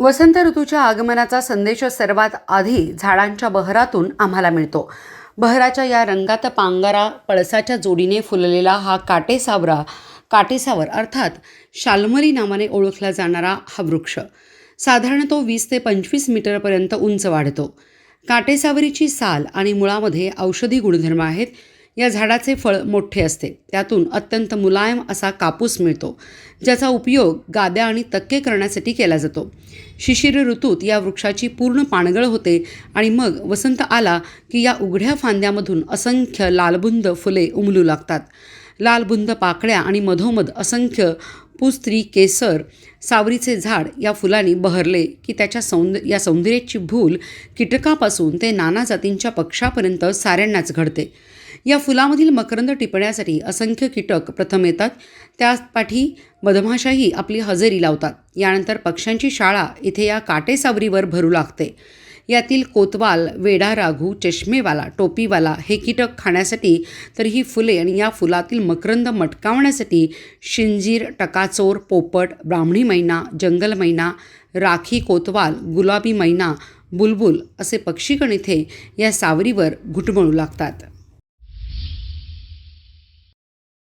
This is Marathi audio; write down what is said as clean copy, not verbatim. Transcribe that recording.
वसंत ऋतूच्या आगमनाचा संदेश सर्वात आधी झाडांच्या बहरातून आम्हाला मिळतो. बहराच्या या रंगात पांगारा पळसाच्या जोडीने फुललेला हा काटेसावर अर्थात शाल्मली नावाने ओळखला जाणारा हा वृक्ष साधारण तो 20 ते 25 मीटरपर्यंत उंच वाढतो. काटेसावरीची साल आणि मुळामध्ये औषधी गुणधर्म आहेत. या झाडाचे फळ मोठे असते. त्यातून अत्यंत मुलायम असा कापूस मिळतो, ज्याचा उपयोग गाद्या आणि तक्के करण्यासाठी केला जातो. शिशिर ऋतूत या वृक्षाची पूर्ण पानगळ होते आणि मग वसंत आला की या उघड्या फांद्यामधून असंख्य लालबुंद फुले उमलू लागतात. लालबुंद पाकळ्या आणि मधोमध असंख्य पुस्त्री केसर सावरीचे झाड या फुलांनी बहरले की त्याच्या या सौंदर्याची भूल कीटकापासून ते नाना जातींच्या पक्ष्यापर्यंत साऱ्यांनाच घडते. या फुलामधील मकरंद टिपण्यासाठी असंख्य कीटक प्रथम येतात. त्यापाठी मधमाशाही आपली हजेरी लावतात. यानंतर पक्ष्यांची शाळा इथे या काटेसावरीवर भरू लागते. यातील कोतवाल, वेडा राघू, चष्मेवाला, टोपीवाला हे कीटक खाण्यासाठी, तर ही फुले आणि या फुलातील मकरंद मटकावण्यासाठी शिंजीर, टकाचोर, पोपट, ब्राह्मणी मैना, जंगल मैना, राखी कोतवाल, गुलाबी मैना, बुलबुल असे पक्षीगण इथे या सावरीवर घुटमळू लागतात.